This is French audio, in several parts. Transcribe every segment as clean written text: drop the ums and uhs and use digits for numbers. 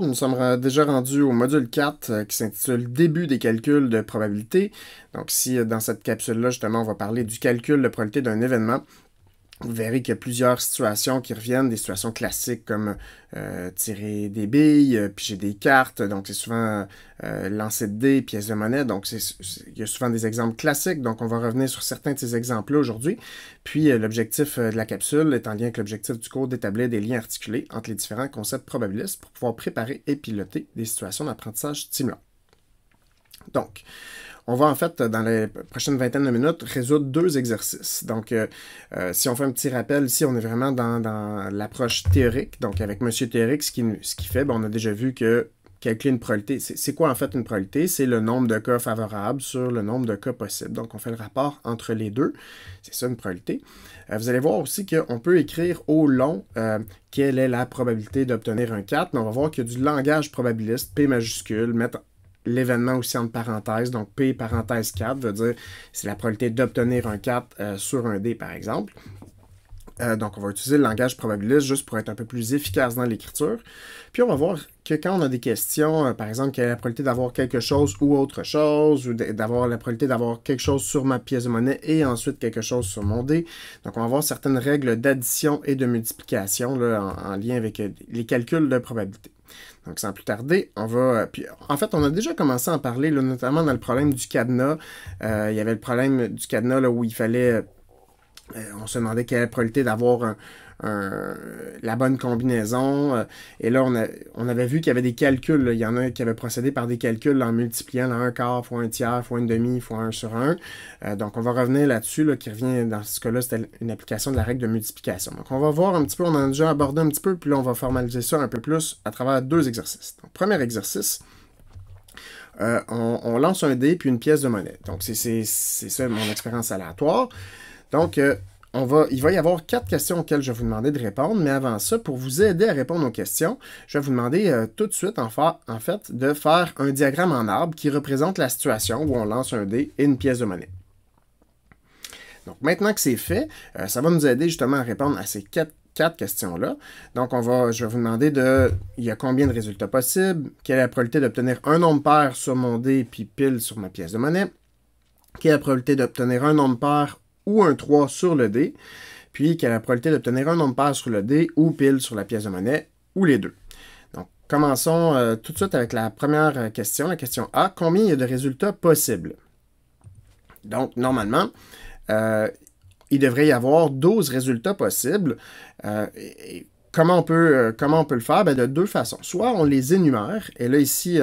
nous sommes déjà rendus au module 4 qui s'intitule « Début des calculs de probabilité ». Donc si dans cette capsule-là, justement, on va parler du calcul de probabilité d'un événement, vous verrez qu'il y a plusieurs situations qui reviennent, des situations classiques comme tirer des billes, piger des cartes, donc c'est souvent lancer de dés, pièces de monnaie, donc il y a souvent des exemples classiques, donc on va revenir sur certains de ces exemples-là aujourd'hui. Puis l'objectif de la capsule est en lien avec l'objectif du cours d'établir des liens articulés entre les différents concepts probabilistes pour pouvoir préparer et piloter des situations d'apprentissage stimulantes. Donc, on va en fait, dans les prochaines vingtaines de minutes, résoudre deux exercices. Donc, si on fait un petit rappel, ici, on est vraiment dans l'approche théorique. Donc, avec Monsieur Théorique, ce qu'il fait, on a déjà vu que calculer une probabilité, c'est quoi en fait une probabilité? C'est le nombre de cas favorables sur le nombre de cas possibles. Donc, on fait le rapport entre les deux. C'est ça une probabilité. Vous allez voir aussi qu'on peut écrire au long quelle est la probabilité d'obtenir un 4, mais on va voir qu'il y a du langage probabiliste, P majuscule, mettre l'événement aussi entre parenthèses, donc P parenthèse 4 veut dire c'est la probabilité d'obtenir un 4 sur un dé, par exemple. Donc, on va utiliser le langage probabiliste juste pour être un peu plus efficace dans l'écriture. Puis, on va voir que quand on a des questions, par exemple, quelle est la probabilité d'avoir quelque chose ou autre chose, ou d'avoir la probabilité d'avoir quelque chose sur ma pièce de monnaie et ensuite quelque chose sur mon dé. Donc, on va voir certaines règles d'addition et de multiplication là, en lien avec les calculs de probabilité. Donc, sans plus tarder, on va... Puis, en fait, on a déjà commencé à en parler, là, notamment dans le problème du cadenas. Il y avait le problème du cadenas là, où il fallait... on se demandait quelle est la probabilité d'avoir la bonne combinaison. Et là, on avait vu qu'il y avait des calculs. Là. Il y en a qui avaient procédé par des calculs là, en multipliant là, 1 quart fois 1 tiers fois 1 demi fois 1 sur 1. Donc, on va revenir là-dessus, là, qui revient dans ce cas-là, c'était une application de la règle de multiplication. Donc, on va voir un petit peu, on en a déjà abordé un petit peu, puis là, on va formaliser ça un peu plus à travers deux exercices. Donc, premier exercice. On lance un dé puis une pièce de monnaie. Donc, c'est ça mon expérience aléatoire. Donc, il va y avoir 4 questions auxquelles je vais vous demander de répondre, mais avant ça, pour vous aider à répondre aux questions, je vais vous demander tout de suite, en fait, de faire un diagramme en arbre qui représente la situation où on lance un dé et une pièce de monnaie. Donc, maintenant que c'est fait, ça va nous aider justement à répondre à ces 4 questions-là. Donc, je vais vous demander il y a combien de résultats possibles, quelle est la probabilité d'obtenir un nombre pair sur mon dé puis pile sur ma pièce de monnaie, quelle est la probabilité d'obtenir un nombre pair ou un 3 sur le dé, puis quelle est la probabilité d'obtenir un nombre pair sur le dé ou pile sur la pièce de monnaie, ou les deux. Donc, commençons tout de suite avec la première question, la question A. Combien il y a de résultats possibles? Donc, normalement, il devrait y avoir 12 résultats possibles. Comment on peut le faire? Ben, de deux façons. Soit on les énumère, et là ici,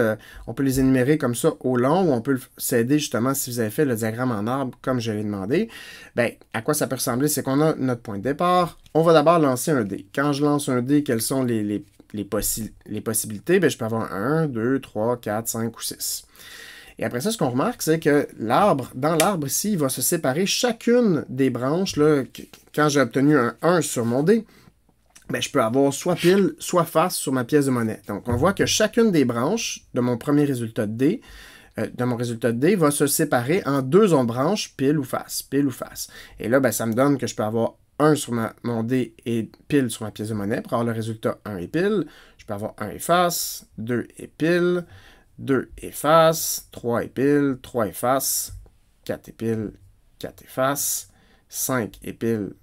on peut les énumérer comme ça au long, ou on peut s'aider justement si vous avez fait le diagramme en arbre comme je l'ai demandé. Ben, à quoi ça peut ressembler? C'est qu'on a notre point de départ. On va d'abord lancer un dé. Quand je lance un dé, quelles sont les possibilités? Ben, je peux avoir 1, 2, 3, 4, 5 ou 6. Et après ça, ce qu'on remarque, c'est que dans l'arbre ici, il va se séparer chacune des branches. Là, quand j'ai obtenu un 1 sur mon dé, ben, je peux avoir soit pile, soit face sur ma pièce de monnaie. Donc, on voit que chacune des branches de mon premier résultat de dé, va se séparer en deux autres branches, pile ou face, pile ou face. Et là, ben, ça me donne que je peux avoir 1 sur mon dé et pile sur ma pièce de monnaie pour avoir le résultat 1 et pile. Je peux avoir 1 et face, 2 et pile, 2 et face, 3 et pile, 3 et face, 4 et pile, 4 et face, 5 et pile,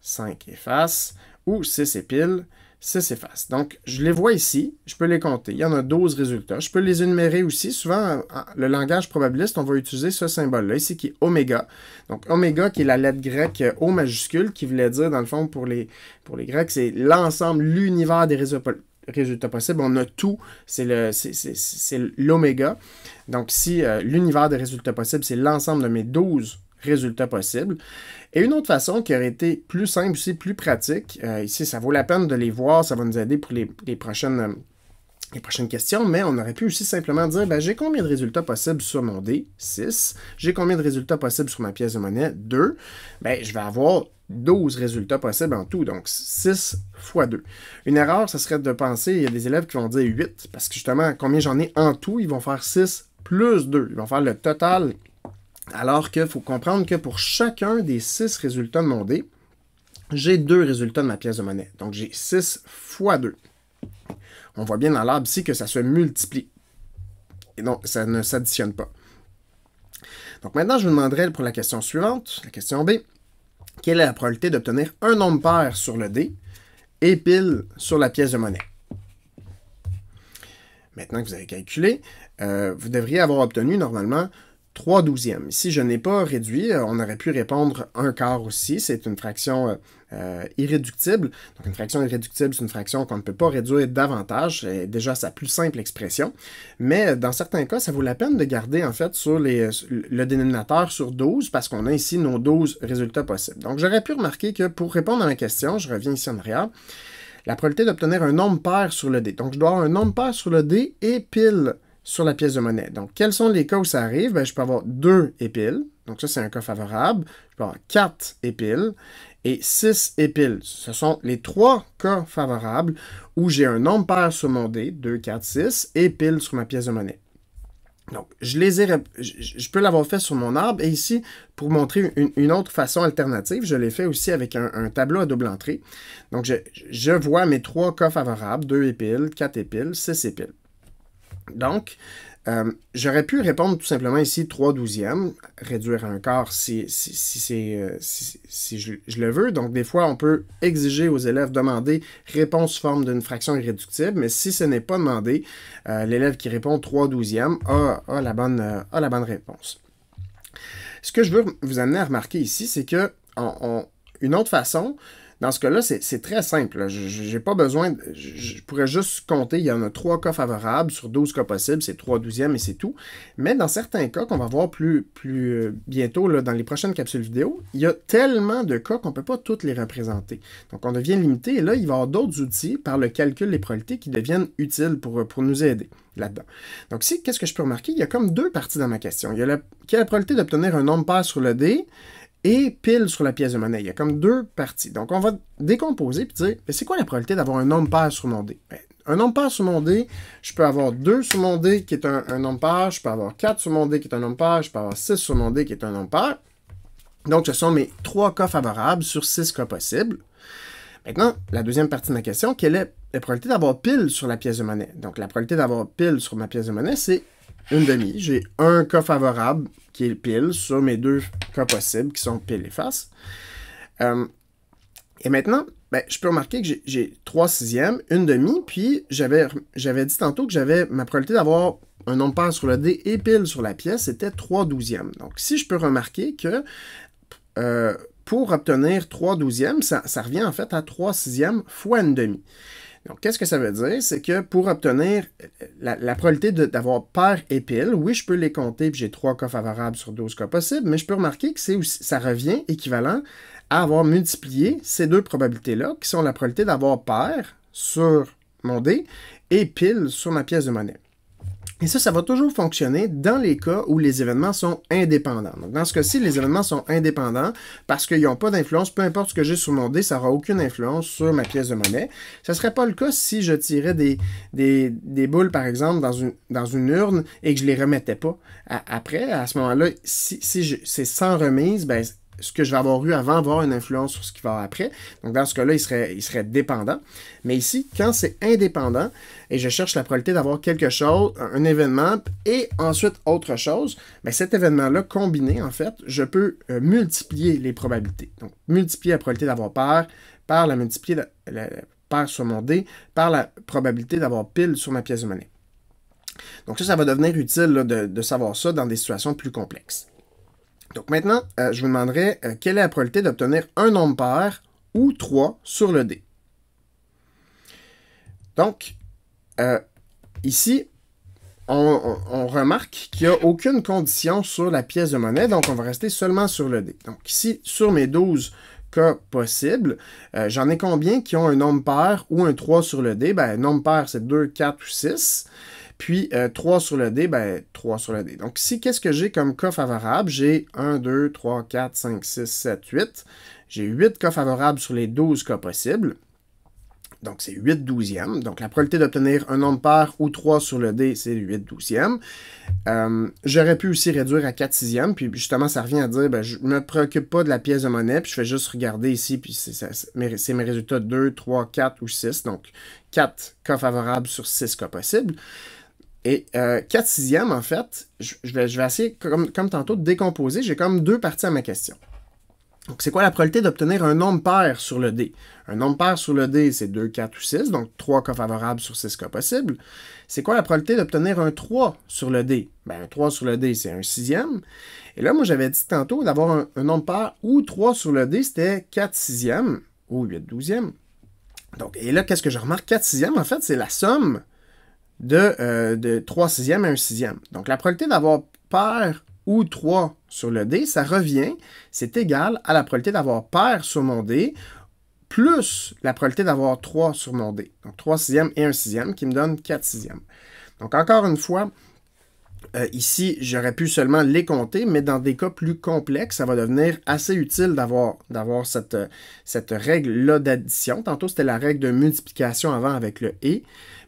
5 et face, ou 6 et pile, 6 et face. Donc, je les vois ici, je peux les compter. Il y en a 12 résultats. Je peux les énumérer aussi. Souvent, le langage probabiliste, on va utiliser ce symbole-là, ici, qui est oméga. Donc, oméga, qui est la lettre grecque O majuscule, qui voulait dire, dans le fond, pour les Grecs, c'est l'ensemble, l'univers des résultats possibles. On a tout, c'est l'oméga. Donc, si l'univers des résultats possibles, c'est l'ensemble de mes 12 résultats possibles. Et une autre façon qui aurait été plus simple aussi, plus pratique, ici, ça vaut la peine de les voir, ça va nous aider pour les prochaines questions, mais on aurait pu aussi simplement dire, ben, j'ai combien de résultats possibles sur mon dé? 6. J'ai combien de résultats possibles sur ma pièce de monnaie? 2. Ben, je vais avoir 12 résultats possibles en tout, donc 6 fois 2. Une erreur, ça serait de penser, il y a des élèves qui vont dire 8, parce que justement, combien j'en ai en tout, ils vont faire 6 plus 2. Ils vont faire le total. Alors qu'il faut comprendre que pour chacun des 6 résultats de mon dé, j'ai 2 résultats de ma pièce de monnaie. Donc, j'ai 6 fois 2. on voit bien dans l'arbre ici que ça se multiplie. Et donc, ça ne s'additionne pas. Donc maintenant, je vous demanderai pour la question suivante, la question B, quelle est la probabilité d'obtenir un nombre pair sur le dé et pile sur la pièce de monnaie? Maintenant que vous avez calculé, vous devriez avoir obtenu normalement 3 douzièmes. Ici, je n'ai pas réduit, on aurait pu répondre un quart aussi, c'est une fraction irréductible. Donc une fraction irréductible, c'est une fraction qu'on ne peut pas réduire davantage, c'est déjà sa plus simple expression, mais dans certains cas, ça vaut la peine de garder en fait sur le dénominateur sur 12, parce qu'on a ici nos 12 résultats possibles. Donc j'aurais pu remarquer que pour répondre à ma question, je reviens ici en arrière, la probabilité d'obtenir un nombre pair sur le dé. Donc je dois avoir un nombre pair sur le dé et pile sur la pièce de monnaie. Donc, quels sont les cas où ça arrive? Ben, je peux avoir 2 et pile. Donc, ça, c'est un cas favorable. Je peux avoir 4 et pile et 6 et pile. Ce sont les 3 cas favorables où j'ai un nombre pair sur mon dé, 2, 4, 6, et pile sur ma pièce de monnaie. Donc, je peux l'avoir fait sur mon arbre. Et ici, pour montrer une autre façon alternative, je l'ai fait aussi avec un tableau à double entrée. Donc, je vois mes 3 cas favorables, 2 et pile, 4 et pile, 6 et pile. Donc, j'aurais pu répondre tout simplement ici 3 douzièmes, réduire à un quart si je le veux. Donc, des fois, on peut exiger aux élèves demander réponse sous forme d'une fraction irréductible, mais si ce n'est pas demandé, l'élève qui répond 3 douzièmes a la bonne réponse. Ce que je veux vous amener à remarquer ici, c'est que une autre façon, dans ce cas-là, c'est très simple. Je n'ai pas besoin, je pourrais juste compter, il y en a 3 cas favorables sur 12 cas possibles, c'est 3 douzièmes et c'est tout. Mais dans certains cas, qu'on va voir plus bientôt là, dans les prochaines capsules vidéo, il y a tellement de cas qu'on ne peut pas toutes les représenter. Donc on devient limité et là, il va y avoir d'autres outils par le calcul des probabilités qui deviennent utiles pour nous aider là-dedans. Donc ici, qu'est-ce que je peux remarquer? Il y a comme 2 parties dans ma question. Il y a quelle est la probabilité d'obtenir un nombre pair sur le dé et pile sur la pièce de monnaie. Il y a comme 2 parties. Donc, on va décomposer et dire, c'est quoi la probabilité d'avoir un nombre pair sur mon dé? Ben, un nombre pair sur mon dé, je peux avoir 2 sur mon dé qui est un nombre pair, je peux avoir 4 sur mon dé qui est un nombre pair, je peux avoir 6 sur mon dé qui est un nombre pair. Donc, ce sont mes 3 cas favorables sur 6 cas possibles. Maintenant, la deuxième partie de ma question, quelle est la probabilité d'avoir pile sur la pièce de monnaie? Donc, la probabilité d'avoir pile sur ma pièce de monnaie, c'est une demi. J'ai un cas favorable qui est pile sur mes 2 cas possibles qui sont pile et face. Et maintenant, ben, je peux remarquer que j'ai 3 sixièmes, une demi, puis j'avais dit tantôt que j'avais ma probabilité d'avoir un nombre pair sur le dé et pile sur la pièce, c'était 3 douzièmes. Donc, si je peux remarquer que pour obtenir 3 douzièmes, ça revient en fait à 3 sixièmes fois une demi. Donc, qu'est-ce que ça veut dire? C'est que pour obtenir la probabilité d'avoir pair et pile, oui, je peux les compter, puis j'ai 3 cas favorables sur 12 cas possibles, mais je peux remarquer que ça revient équivalent à avoir multiplié ces 2 probabilités-là, qui sont la probabilité d'avoir pair sur mon dé et pile sur ma pièce de monnaie. Et ça va toujours fonctionner dans les cas où les événements sont indépendants. Donc, dans ce cas-ci, les événements sont indépendants parce qu'ils n'ont pas d'influence. Peu importe ce que j'ai sur mon dé, ça n'aura aucune influence sur ma pièce de monnaie. Ce ne serait pas le cas si je tirais des boules, par exemple, dans une urne et que je ne les remettais pas. Après, à ce moment-là, si c'est sans remise, ben, ce que je vais avoir eu avant va avoir une influence sur ce qui va avoir après. Donc, dans ce cas-là, il serait dépendant. Mais ici, quand c'est indépendant, et je cherche la probabilité d'avoir quelque chose, un événement, et ensuite autre chose, bien, cet événement-là, combiné, en fait, je peux multiplier les probabilités. Donc, multiplier la probabilité d'avoir pair par la multiplier la pair sur mon dé, par la probabilité d'avoir pile sur ma pièce de monnaie. Donc, ça va devenir utile là, de savoir ça dans des situations plus complexes. Donc maintenant, je vous demanderai quelle est la probabilité d'obtenir un nombre pair ou 3 sur le dé. Donc, ici, on remarque qu'il n'y a aucune condition sur la pièce de monnaie, donc on va rester seulement sur le dé. Donc ici, sur mes 12 cas possibles, j'en ai combien qui ont un nombre pair ou un 3 sur le dé? Ben, nombre pair, c'est 2, 4 ou 6. Puis 3 sur le dé, ben 3 sur le dé. Donc ici, qu'est-ce que j'ai comme cas favorable? J'ai 1, 2, 3, 4, 5, 6, 7, 8. J'ai 8 cas favorables sur les 12 cas possibles. Donc, c'est 8 douzièmes. Donc, la probabilité d'obtenir un nombre pair ou 3 sur le dé, c'est 8 douzièmes. J'aurais pu aussi réduire à 4 sixièmes, puis justement, ça revient à dire, ben, je me préoccupe pas de la pièce de monnaie, puis je fais juste regarder ici, puis c'est mes résultats 2, 3, 4 ou 6. Donc, 4 cas favorables sur 6 cas possibles. Et 4 sixièmes, en fait, je vais essayer, comme tantôt, de décomposer. J'ai comme deux parties à ma question. Donc, c'est quoi la probabilité d'obtenir un nombre pair sur le dé? Un nombre pair sur le dé, c'est 2, 4 ou 6, donc 3 cas favorables sur 6 cas possibles. C'est quoi la probabilité d'obtenir un 3 sur le dé? Ben, un 3 sur le dé, c'est un sixième. Et là, moi, j'avais dit tantôt d'avoir un nombre pair ou 3 sur le dé, c'était 4 sixièmes ou 8 douzièmes. Donc, et là, qu'est-ce que je remarque? 4 sixièmes, en fait, c'est la somme de 3 sixièmes et 1 sixième. Donc, la probabilité d'avoir pair ou 3 sur le dé, ça revient, c'est égal à la probabilité d'avoir pair sur mon dé plus la probabilité d'avoir 3 sur mon dé. Donc 3 sixièmes et 1 sixième qui me donne 4 sixièmes. Donc encore une fois, ici, j'aurais pu seulement les compter, mais dans des cas plus complexes, ça va devenir assez utile d'avoir cette règle-là d'addition. Tantôt, c'était la règle de multiplication avant avec le « et ».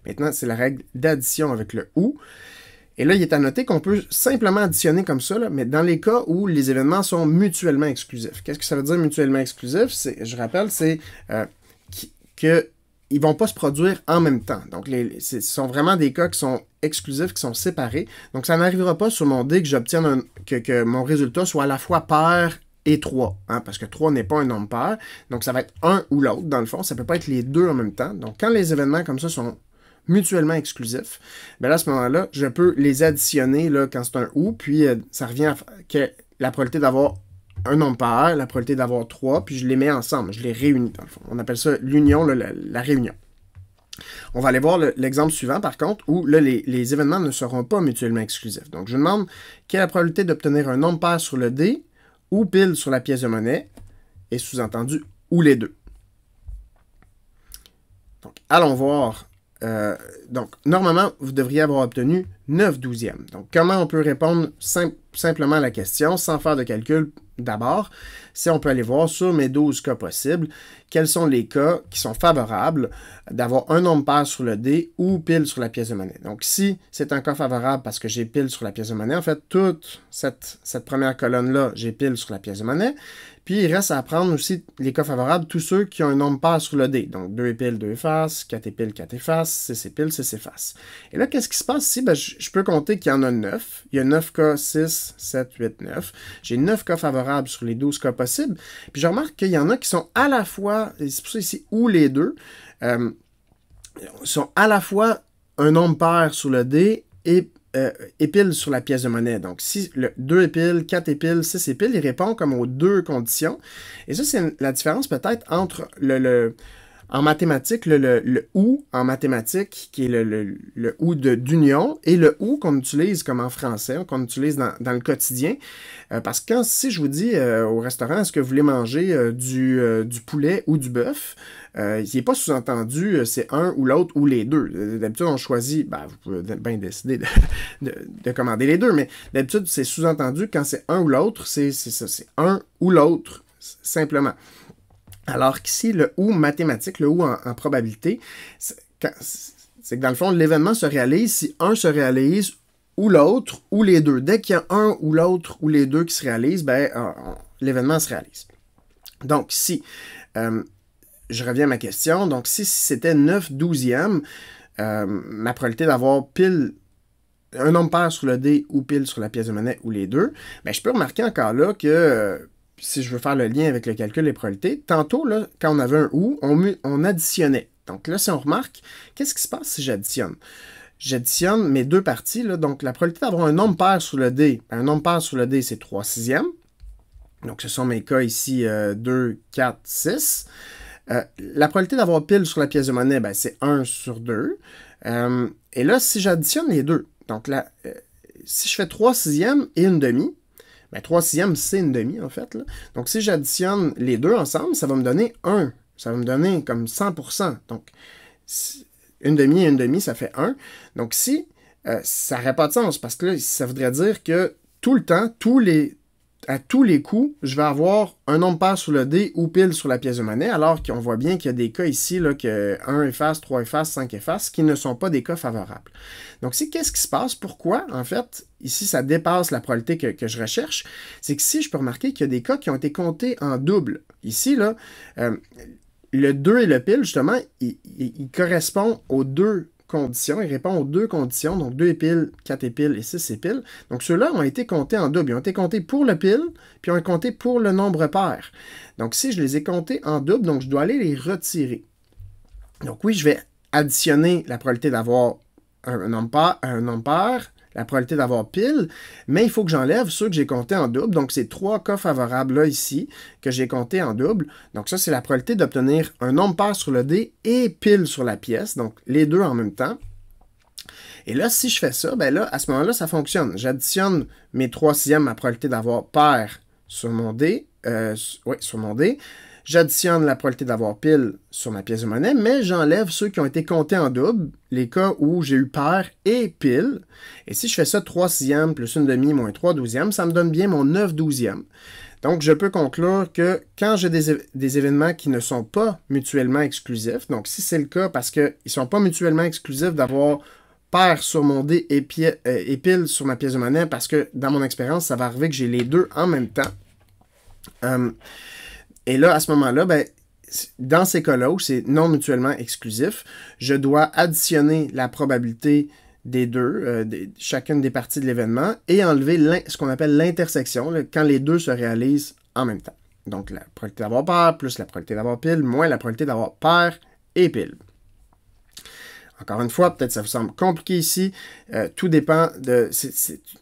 Maintenant, c'est la règle d'addition avec le « ou ». Et là, il est à noter qu'on peut simplement additionner comme ça, là, mais dans les cas où les événements sont mutuellement exclusifs. Qu'est-ce que ça veut dire mutuellement exclusif? Je rappelle, c'est qu'ils ne vont pas se produire en même temps. Donc, ce sont vraiment des cas qui sont exclusifs, qui sont séparés. Donc, ça n'arrivera pas sur mon dé que j'obtienne que mon résultat soit à la fois pair et 3, hein, parce que 3 n'est pas un nombre pair. Donc, ça va être un ou l'autre, dans le fond. Ça ne peut pas être les deux en même temps. Donc, quand les événements comme ça sont mutuellement exclusifs, bien là, à ce moment-là, je peux les additionner là, quand c'est un ou, puis ça revient à que la probabilité d'avoir un nombre pair, la probabilité d'avoir 3, puis je les mets ensemble, je les réunis dans le fond. On appelle ça l'union, la réunion. On va aller voir l'exemple suivant, par contre, où là, les événements ne seront pas mutuellement exclusifs. Donc, je demande quelle est la probabilité d'obtenir un nombre pair sur le dé, ou pile sur la pièce de monnaie, et sous-entendu, ou les deux. Donc, allons voir. Donc, normalement, vous devriez avoir obtenu 9 douzièmes. Donc, comment on peut répondre simplement à la question sans faire de calcul d'abord? Si on peut aller voir sur mes 12 cas possibles, quels sont les cas qui sont favorables d'avoir un nombre pair sur le dé ou pile sur la pièce de monnaie. Donc, si c'est un cas favorable parce que j'ai pile sur la pièce de monnaie, en fait, toute cette première colonne-là, j'ai pile sur la pièce de monnaie. Puis, il reste à prendre aussi les cas favorables, tous ceux qui ont un nombre pair sur le dé. Donc, 2 épiles, 2 faces, 4 épiles, 4 faces, 6 épiles, 6 faces. Et là, qu'est-ce qui se passe ici? Ben, je peux compter qu'il y en a 9. Il y a 9 cas, 6, 7, 8, 9. J'ai 9 cas favorables sur les 12 cas possibles. Puis, je remarque qu'il y en a qui sont à la fois, et c'est pour ça ici, ou les deux, sont à la fois un nombre pair sur le dé et épiles sur la pièce de monnaie. Donc, si le 2 épiles, 4 épiles, 6 épiles, il répond comme aux deux conditions. Et ça, c'est la différence peut-être entre en mathématiques, le ou en mathématiques, qui est le ou d'union, et le ou qu'on utilise comme en français, qu'on utilise dans le quotidien. Parce que si je vous dis au restaurant, est-ce que vous voulez manger du poulet ou du bœuf, il n'est pas sous-entendu, c'est un ou l'autre ou les deux. D'habitude, on choisit, vous pouvez bien décider de commander les deux, mais d'habitude, c'est sous-entendu quand c'est un ou l'autre, c'est ça, c'est un ou l'autre, simplement. Alors qu'ici, le ou mathématique, le ou en probabilité, c'est que dans le fond, l'événement se réalise si un se réalise ou l'autre ou les deux. Dès qu'il y a un ou l'autre ou les deux qui se réalisent, l'événement se réalise. Donc, si, je reviens à ma question, donc si c'était 9 douzièmes, ma probabilité d'avoir pile un nombre pair sur le dé ou pile sur la pièce de monnaie ou les deux, je peux remarquer encore là que si je veux faire le lien avec le calcul des probabilités, tantôt, là, quand on avait un ou, on additionnait. Donc là, si on remarque, qu'est-ce qui se passe si j'additionne? J'additionne mes deux parties, là, donc la probabilité d'avoir un nombre pair sur le dé, un nombre pair sur le dé, c'est 3 sixièmes. Donc ce sont mes cas ici, 2, 4, 6. La probabilité d'avoir pile sur la pièce de monnaie, c'est 1 sur 2. Et là, si j'additionne les deux, donc là, si je fais 3 sixièmes et une demi, 3 sixièmes, c'est une demi, en fait. Là. Donc, si j'additionne les deux ensemble, ça va me donner 1. Ça va me donner comme 100%. Donc, une demi et une demi, ça fait 1. Donc, si ça n'aurait pas de sens, parce que là, ça voudrait dire que tout le temps, tous les à tous les coups, je vais avoir un nombre pair sur le dé ou pile sur la pièce de monnaie, alors qu'on voit bien qu'il y a des cas ici, là, que 1 efface, 3 efface, 5 efface, qui ne sont pas des cas favorables. Donc, qu'est-ce qui se passe? Pourquoi? En fait, ici, ça dépasse la probabilité que je recherche. C'est que ici, je peux remarquer qu'il y a des cas qui ont été comptés en double. Ici, là, le 2 et le pile, justement, il correspond aux deux conditions. Il répond aux deux conditions, donc 2 épiles, 4 épiles et 6 épiles. Donc ceux-là ont été comptés en double. Ils ont été comptés pour le pile, puis ont été comptés pour le nombre pair. Donc si je les ai comptés en double, donc je dois aller les retirer. Donc oui, je vais additionner la probabilité d'avoir un nombre pair, la probabilité d'avoir pile, mais il faut que j'enlève ceux que j'ai comptés en double. Donc, c'est 3 cas favorables là, ici, que j'ai comptés en double. Donc, ça, c'est la probabilité d'obtenir un nombre pair sur le dé et pile sur la pièce. Donc, les deux en même temps. Et là, si je fais ça, ben là, à ce moment-là, ça fonctionne. J'additionne mes 3/6, ma probabilité d'avoir pair sur mon dé. Sur mon dé. J'additionne la probabilité d'avoir pile sur ma pièce de monnaie, mais j'enlève ceux qui ont été comptés en double, les cas où j'ai eu pair et pile. Et si je fais ça 3/6 plus 1/2 moins 3/12, ça me donne bien mon 9/12. Donc, je peux conclure que quand j'ai des événements qui ne sont pas mutuellement exclusifs, donc si c'est le cas parce qu'ils ne sont pas mutuellement exclusifs d'avoir pair sur mon dé et pile sur ma pièce de monnaie, parce que dans mon expérience, ça va arriver que j'ai les deux en même temps. Et là, à ce moment-là, ben, dans ces cas-là où c'est non mutuellement exclusif, je dois additionner la probabilité des deux, chacune des parties de l'événement, et enlever ce qu'on appelle l'intersection, quand les deux se réalisent en même temps. Donc, la probabilité d'avoir pair plus la probabilité d'avoir pile, moins la probabilité d'avoir pair et pile. Encore une fois, peut-être ça vous semble compliqué ici. Tout dépend de...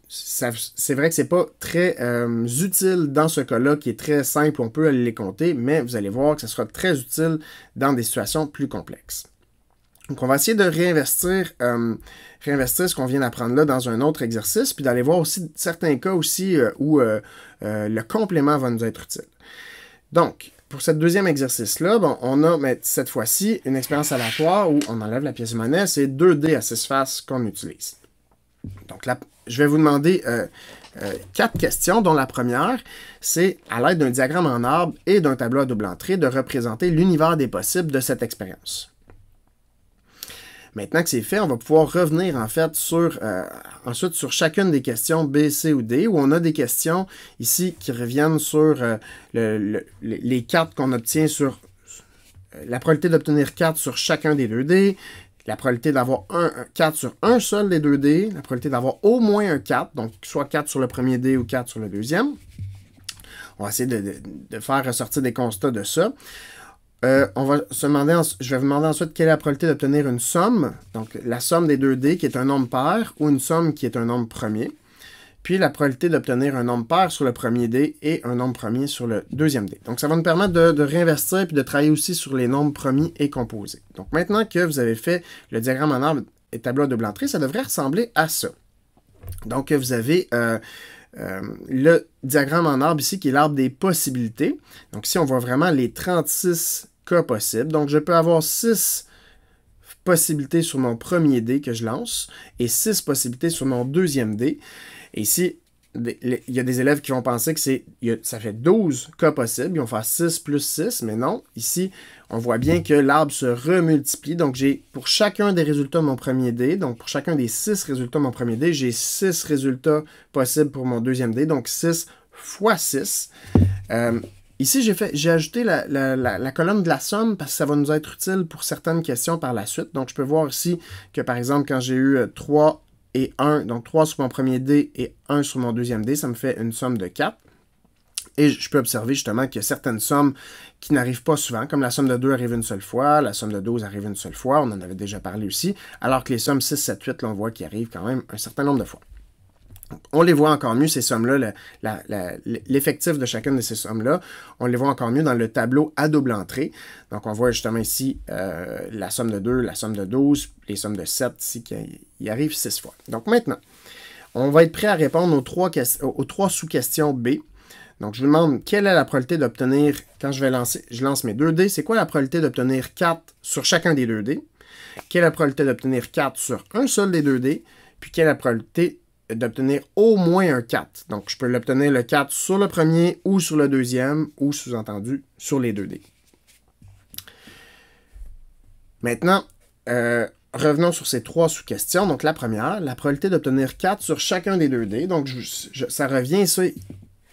C'est vrai que c'est pas très utile dans ce cas-là, qui est très simple, on peut aller les compter, mais vous allez voir que ça sera très utile dans des situations plus complexes. Donc, on va essayer de réinvestir ce qu'on vient d'apprendre là dans un autre exercice, puis d'aller voir aussi certains cas aussi où le complément va nous être utile. Donc, pour ce deuxième exercice-là, bon, on a cette fois-ci une expérience aléatoire où on enlève la pièce de monnaie. C'est 2 dés à 6 faces qu'on utilise. Donc là, je vais vous demander 4 questions, dont la première, c'est à l'aide d'un diagramme en arbre et d'un tableau à double entrée de représenter l'univers des possibles de cette expérience. Maintenant que c'est fait, on va pouvoir revenir en fait ensuite sur chacune des questions B, C ou D, où on a des questions ici qui reviennent sur les cartes qu'on obtient sur la probabilité d'obtenir 4 sur chacun des 2 dés, la probabilité d'avoir 4 sur un seul des 2 dés, la probabilité d'avoir au moins un 4, donc soit 4 sur le premier dé ou 4 sur le deuxième. On va essayer de faire ressortir des constats de ça. Je vais vous demander ensuite quelle est la probabilité d'obtenir une somme, donc la somme des 2 dés qui est un nombre pair ou une somme qui est un nombre premier, puis la probabilité d'obtenir un nombre pair sur le premier dé et un nombre premier sur le deuxième dé. Donc ça va nous permettre de réinvestir et de travailler aussi sur les nombres premiers et composés. Donc maintenant que vous avez fait le diagramme en arbre et tableau à double entrée, ça devrait ressembler à ça. Donc vous avez le diagramme en arbre ici qui est l'arbre des possibilités. Donc ici on voit vraiment les 36 cas possibles. Donc, je peux avoir 6 possibilités sur mon premier dé que je lance et 6 possibilités sur mon deuxième dé. Et ici, il y a des élèves qui vont penser que ça fait 12 cas possibles. Ils vont faire 6 plus 6, mais non. Ici, on voit bien que l'arbre se remultiplie. Donc, j'ai pour chacun des résultats de mon premier dé, donc pour chacun des 6 résultats de mon premier dé, j'ai 6 résultats possibles pour mon deuxième dé. Donc, 6 fois 6. Ici, j'ai ajouté la colonne de la somme parce que ça va nous être utile pour certaines questions par la suite. Donc, je peux voir ici que, par exemple, quand j'ai eu 3 et 1, donc 3 sur mon premier dé et 1 sur mon deuxième dé, ça me fait une somme de 4. Et je peux observer justement qu'il y a certaines sommes qui n'arrivent pas souvent, comme la somme de 2 arrive une seule fois, la somme de 12 arrive une seule fois, on en avait déjà parlé aussi, alors que les sommes 6, 7, 8, là, on voit qu'ils arrivent quand même un certain nombre de fois. On les voit encore mieux, ces sommes-là, l'effectif de chacune de ces sommes-là, on les voit encore mieux dans le tableau à double entrée. Donc, on voit justement ici la somme de 2, la somme de 12, les sommes de 7 ici qui arrivent 6 fois. Donc, maintenant, on va être prêt à répondre aux 3 sous-questions B. Donc, je vous demande quelle est la probabilité d'obtenir, quand je lance mes 2 dés, c'est quoi la probabilité d'obtenir 4 sur chacun des 2 dés? Quelle est la probabilité d'obtenir 4 sur un seul des 2 dés? Puis, quelle est la probabilité d'obtenir au moins un 4. Donc, je peux l'obtenir le 4 sur le premier ou sur le deuxième, ou sous-entendu, sur les 2 dés. Maintenant, revenons sur ces 3 sous-questions. Donc, la première, la probabilité d'obtenir 4 sur chacun des 2 dés. Donc, ça revient, ça,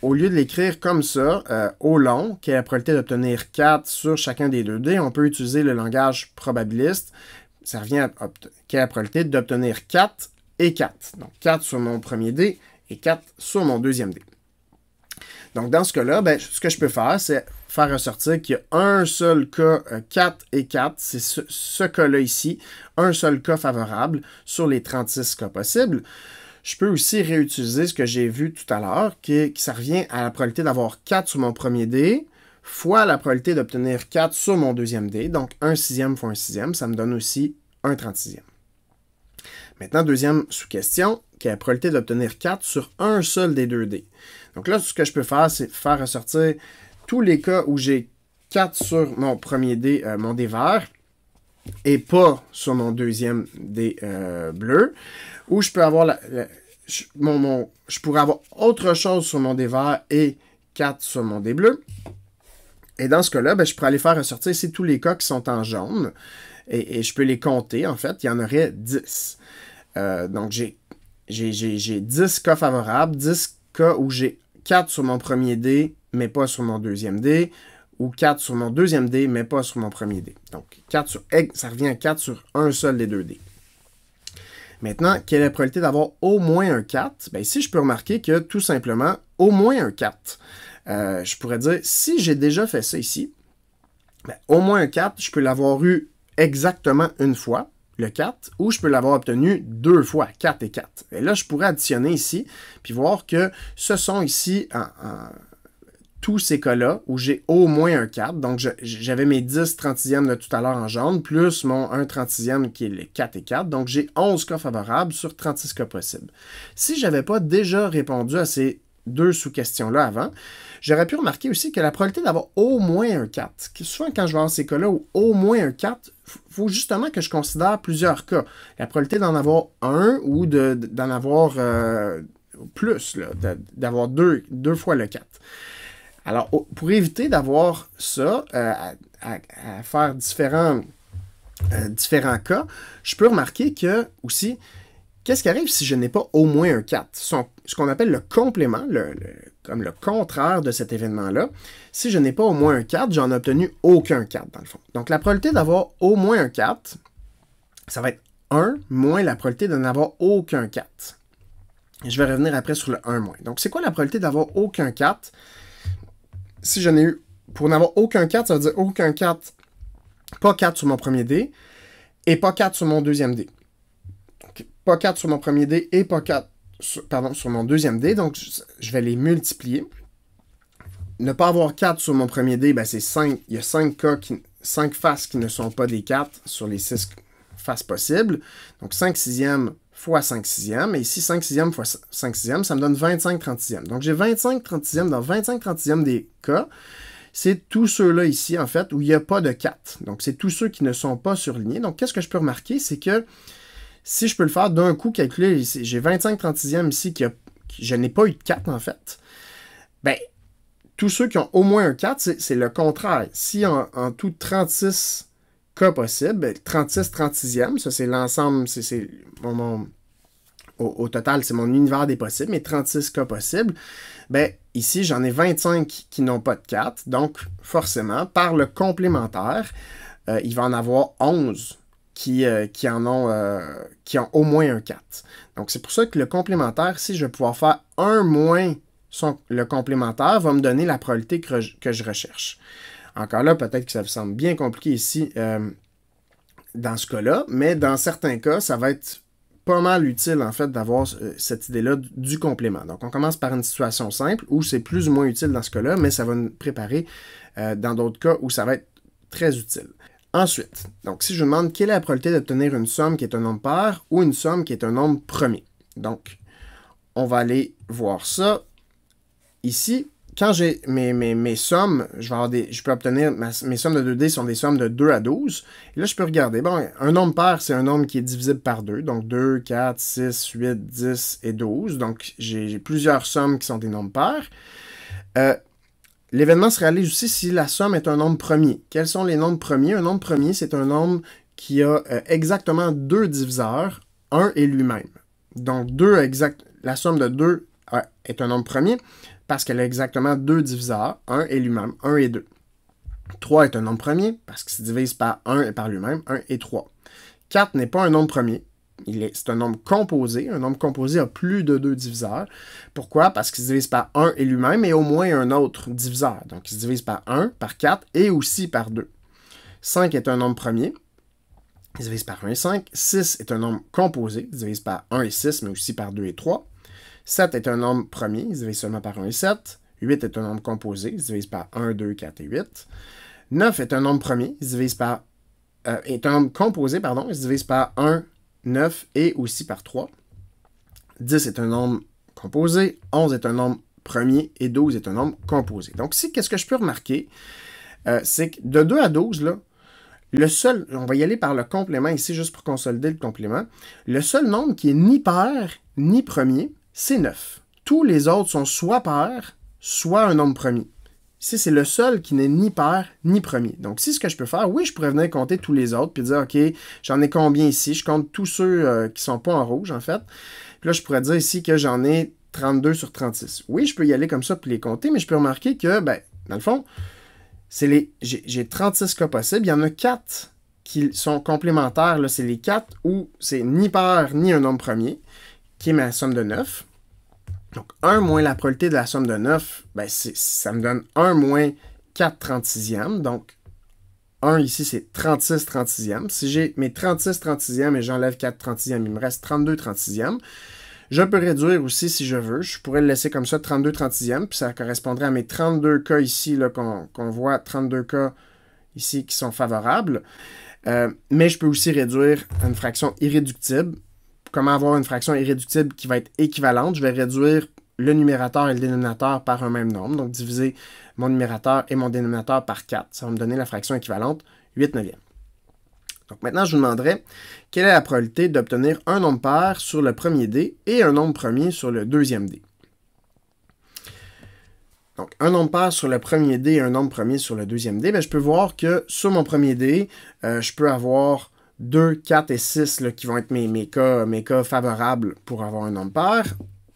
au lieu de l'écrire comme ça, au long, qui est la probabilité d'obtenir 4 sur chacun des 2 dés, on peut utiliser le langage probabiliste. Ça revient à qui est la probabilité d'obtenir 4 et 4. Donc, 4 sur mon premier dé et 4 sur mon deuxième dé. Donc, dans ce cas-là, ben, ce que je peux faire, c'est faire ressortir qu'il y a un seul cas 4 et 4. C'est ce cas-là ici, un seul cas favorable sur les 36 cas possibles. Je peux aussi réutiliser ce que j'ai vu tout à l'heure, qui ça revient à la probabilité d'avoir 4 sur mon premier dé, fois la probabilité d'obtenir 4 sur mon deuxième dé. Donc, 1/6 fois 1/6, ça me donne aussi 1/36. Maintenant, deuxième sous-question, qui est la probabilité d'obtenir 4 sur un seul des 2 dés. Donc là, ce que je peux faire, c'est faire ressortir tous les cas où j'ai 4 sur mon premier dé, mon dé vert, et pas sur mon deuxième dé bleu, où je peux avoir je pourrais avoir autre chose sur mon dé vert et 4 sur mon dé bleu. Et dans ce cas-là, ben, je pourrais aller faire ressortir ici tous les cas qui sont en jaune, et je peux les compter, en fait, il y en aurait 10. Donc, j'ai 10 cas favorables, 10 cas où j'ai 4 sur mon premier dé, mais pas sur mon deuxième dé, ou 4 sur mon deuxième dé, mais pas sur mon premier dé. Donc, ça revient à 4 sur un seul des 2 dés. Maintenant, quelle est la probabilité d'avoir au moins un 4? Bien, ici, je peux remarquer que, tout simplement, au moins un 4. Je pourrais dire, si j'ai déjà fait ça ici, bien, au moins un 4, je peux l'avoir eu exactement une fois, le 4, ou je peux l'avoir obtenu 2 fois, 4 et 4. Et là, je pourrais additionner ici, puis voir que ce sont ici tous ces cas-là où j'ai au moins un 4. Donc, j'avais mes 10 36e de tout à l'heure en jaune, plus mon 1 36e qui est les 4 et 4. Donc, j'ai 11 cas favorables sur 36 cas possibles. Si je n'avais pas déjà répondu à ces 2 sous-questions-là avant, j'aurais pu remarquer aussi que la probabilité d'avoir au moins un 4, souvent quand je vais avoir ces cas-là où au moins un 4, il faut justement que je considère plusieurs cas. La probabilité d'en avoir un ou d'en avoir plus, d'avoir deux fois le 4. Alors, pour éviter d'avoir ça, à faire différents cas, je peux remarquer que, aussi, qu'est-ce qui arrive si je n'ai pas au moins un 4? Ce qu'on appelle le complément, comme le contraire de cet événement-là. Si je n'ai pas au moins un 4, j'en ai obtenu aucun 4, dans le fond. Donc, la probabilité d'avoir au moins un 4, ça va être 1 moins la probabilité de n'avoir aucun 4. Et je vais revenir après sur le 1 moins. Donc, c'est quoi la probabilité d'avoir aucun 4? Si je n'ai eu, pour n'avoir aucun 4, ça veut dire aucun 4, pas 4 sur mon premier dé, et pas 4 sur mon deuxième dé. Donc, pas 4 sur mon premier dé et pas 4 sur mon deuxième dé. Donc, je vais les multiplier. Ne pas avoir 4 sur mon premier dé, ben c'est 5. Il y a 5 faces qui ne sont pas des 4 sur les 6 faces possibles. Donc, 5/6 fois 5/6. Et ici, 5/6 fois 5/6, ça me donne 25/36. Donc, j'ai 25/36 dans 25/36 des cas. C'est tous ceux-là ici, en fait, où il n'y a pas de 4. Donc, c'est tous ceux qui ne sont pas surlignés. Donc, qu'est-ce que je peux remarquer? C'est que si je peux le faire d'un coup, calculer, j'ai 25/36 ici, je n'ai pas eu de 4, en fait. Bien, tous ceux qui ont au moins un 4, c'est le contraire. Si en tout 36 cas possibles, 36/36e, ça c'est l'ensemble, au total, c'est mon univers des possibles, mais 36 cas possibles, ben ici, j'en ai 25 qui n'ont pas de 4, donc forcément, par le complémentaire, il va en avoir 11 qui ont au moins un 4. Donc, c'est pour ça que le complémentaire, si je vais pouvoir faire 1 moins le complémentaire, va me donner la probabilité que je recherche. Encore là, peut-être que ça vous semble bien compliqué ici dans ce cas-là, mais dans certains cas, ça va être pas mal utile, en fait, d'avoir cette idée-là du complément. Donc, on commence par une situation simple où c'est plus ou moins utile dans ce cas-là, mais ça va nous préparer dans d'autres cas où ça va être très utile. Ensuite, donc, si je vous demande quelle est la probabilité d'obtenir une somme qui est un nombre pair ou une somme qui est un nombre premier. Donc, on va aller voir ça. Ici, quand j'ai mes sommes, je peux obtenir, mes sommes de 2D sont des sommes de 2 à 12. Et là, je peux regarder, bon, un nombre pair, c'est un nombre qui est divisible par 2. Donc 2, 4, 6, 8, 10 et 12. Donc j'ai plusieurs sommes qui sont des nombres pairs. L'événement se réalise aussi si la somme est un nombre premier. Quels sont les nombres premiers? Un nombre premier, c'est un nombre qui a exactement 2 diviseurs, 1 et lui-même. Donc la somme de 2 est un nombre premier parce qu'elle a exactement 2 diviseurs, 1 et lui-même, 1 et 2. 3 est un nombre premier parce qu'il se divise par 1 et par lui-même, 1 et 3. 4 n'est pas un nombre premier. C'est un nombre composé. Un nombre composé a plus de 2 diviseurs. Pourquoi? Parce qu'il se divise par 1 et lui-même et au moins un autre diviseur. Donc, il se divise par 1, par 4 et aussi par 2. 5 est un nombre premier. Il se divise par 1 et 5. 6 est un nombre composé. Il se divise par 1 et 6, mais aussi par 2 et 3. 7 est un nombre premier. Il se divise seulement par 1 et 7. 8 est un nombre composé. Il se divise par 1, 2, 4 et 8. 9 est un nombre premier. Il se divise par... est un nombre composé, pardon. Il se divise par 1, 9 et aussi par 3. 10 est un nombre composé, 11 est un nombre premier et 12 est un nombre composé. Donc ici, qu'est-ce que je peux remarquer? C'est que de 2 à 12, là, on va y aller par le complément ici, juste pour consolider le complément. Le seul nombre qui est ni pair, ni premier, c'est 9. Tous les autres sont soit pair, soit un nombre premier. Ici, c'est le seul qui n'est ni pair, ni premier. Donc, si ce que je peux faire, oui, je pourrais venir compter tous les autres, puis dire, OK, j'en ai combien ici? Je compte tous ceux qui ne sont pas en rouge, en fait. Puis là, je pourrais dire ici que j'en ai 32 sur 36. Oui, je peux y aller comme ça pour les compter, mais je peux remarquer que, ben, dans le fond, j'ai 36 cas possibles. Il y en a 4 qui sont complémentaires. C'est les 4 où c'est ni pair, ni un nombre premier, qui est ma somme de 9. Donc, 1 moins la probabilité de la somme de 9, ben ça me donne 1 moins 4 36e. Donc, 1 ici, c'est 36 36e. Si j'ai mes 36 36e et j'enlève 4 36e, il me reste 32 36e. Je peux réduire aussi si je veux. Je pourrais le laisser comme ça, 32 36e, puis ça correspondrait à mes 32 cas ici, qu'on voit, 32 cas ici qui sont favorables. Mais je peux aussi réduire à une fraction irréductible. Comment avoir une fraction irréductible qui va être équivalente? Je vais réduire le numérateur et le dénominateur par un même nombre. Donc, diviser mon numérateur et mon dénominateur par 4. Ça va me donner la fraction équivalente 8 neuvième. Donc, maintenant, je vous demanderai quelle est la probabilité d'obtenir un nombre pair sur le premier dé et un nombre premier sur le deuxième dé. Donc, un nombre pair sur le premier dé et un nombre premier sur le deuxième dé. Bien, je peux voir que sur mon premier dé, je peux avoir 2, 4 et 6 là, qui vont être mes cas favorables pour avoir un nombre pair.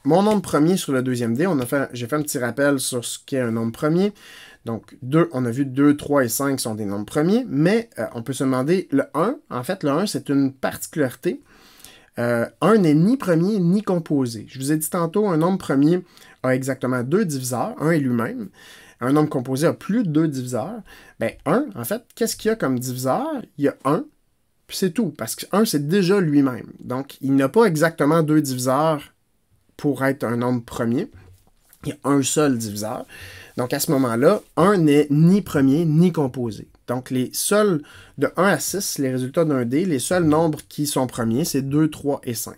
Mon nombre premier sur le deuxième dé, j'ai fait un petit rappel sur ce qu'est un nombre premier. Donc, on a vu 2, 3 et 5 sont des nombres premiers, mais on peut se demander le 1. En fait, le 1, c'est une particularité. 1 n'est ni premier ni composé. Je vous ai dit tantôt, un nombre premier a exactement 2 diviseurs, 1 est lui-même. Un nombre composé a plus de 2 diviseurs. Bien, 1, en fait, qu'est-ce qu'il y a comme diviseur? Il y a 1. Puis c'est tout, parce que 1, c'est déjà lui-même. Donc, il n'a pas exactement 2 diviseurs pour être un nombre premier. Il y a un seul diviseur. Donc, à ce moment-là, 1 n'est ni premier ni composé. Donc, les seuls de 1 à 6, les résultats d'un dé, les seuls nombres qui sont premiers, c'est 2, 3 et 5.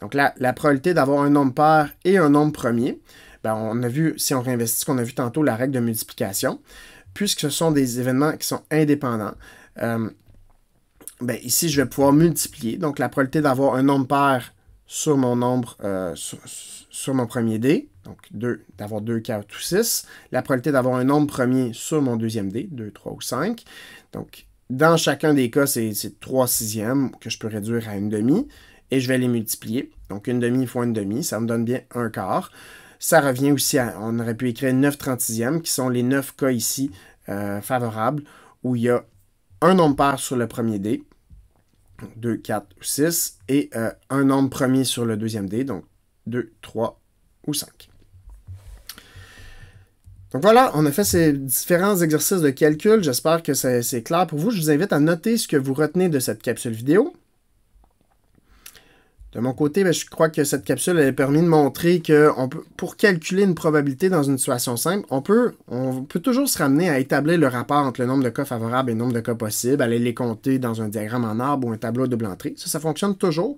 Donc, la probabilité d'avoir un nombre pair et un nombre premier, ben, on a vu, si on réinvestit ce qu'on a vu tantôt, la règle de multiplication, puisque ce sont des événements qui sont indépendants, ben, ici, je vais pouvoir multiplier. Donc, la probabilité d'avoir un nombre pair sur mon nombre, sur mon premier dé, donc d'avoir 2, 4 ou 6. La probabilité d'avoir un nombre premier sur mon deuxième dé, 2, 3 ou 5. Donc, dans chacun des cas, c'est 3 sixièmes que je peux réduire à une demi. Et je vais les multiplier. Donc, une demi fois une demi, ça me donne bien un quart. Ça revient aussi à, on aurait pu écrire 9 36e, qui sont les 9 cas ici favorables, où il y a un nombre pair sur le premier dé, 2, 4 ou 6, et un nombre premier sur le deuxième dé, donc 2, 3 ou 5. Donc voilà, on a fait ces différents exercices de calcul. J'espère que c'est clair pour vous. Je vous invite à noter ce que vous retenez de cette capsule vidéo. De mon côté, je crois que cette capsule a permis de montrer que pour calculer une probabilité dans une situation simple, on peut toujours se ramener à établir le rapport entre le nombre de cas favorables et le nombre de cas possibles, aller les compter dans un diagramme en arbre ou un tableau de double entrée. Ça fonctionne toujours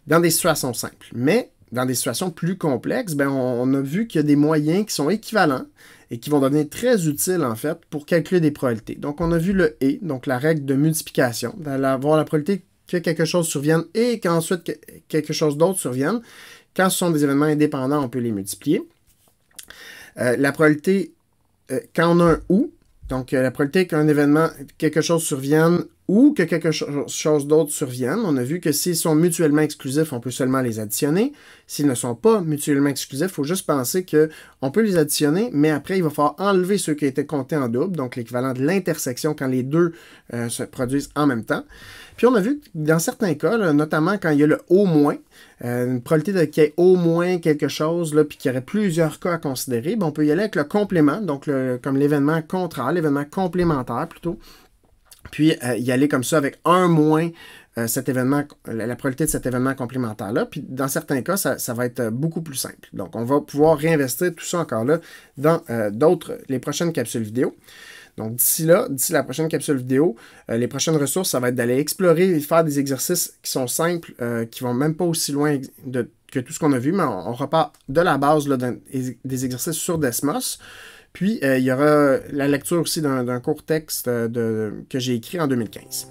dans des situations simples. Mais dans des situations plus complexes, ben, on a vu qu'il y a des moyens qui sont équivalents et qui vont devenir très utiles, en fait, pour calculer des probabilités. Donc, on a vu le « et », donc la règle de multiplication, d'avoir la probabilité que quelque chose survienne et qu'ensuite quelque chose d'autre survienne. Quand ce sont des événements indépendants, on peut les multiplier. La probabilité, quand on a un « ou », donc la probabilité qu'un événement, quelque chose survienne ou que quelque chose d'autre survienne, on a vu que s'ils sont mutuellement exclusifs, on peut seulement les additionner. S'ils ne sont pas mutuellement exclusifs, il faut juste penser qu'on peut les additionner, mais après, il va falloir enlever ceux qui étaient comptés en double, donc l'équivalent de l'intersection quand les deux se produisent en même temps. Puis on a vu que dans certains cas, là, notamment quand il y a le « au moins », une probabilité qu'il y ait au moins quelque chose, là, puis qu'il y aurait plusieurs cas à considérer, ben on peut y aller avec le complément, donc comme l'événement contraire, l'événement complémentaire plutôt, puis y aller comme ça avec un moins cet événement, la probabilité de cet événement complémentaire-là. Puis dans certains cas, ça va être beaucoup plus simple. Donc on va pouvoir réinvestir tout ça encore là dans les prochaines capsules vidéo. Donc d'ici la prochaine capsule vidéo, les prochaines ressources, ça va être d'aller explorer et faire des exercices qui sont simples, qui vont même pas aussi loin que tout ce qu'on a vu, mais on repart de la base là, des exercices sur Desmos. Puis il y aura la lecture aussi d'un court texte que j'ai écrit en 2015.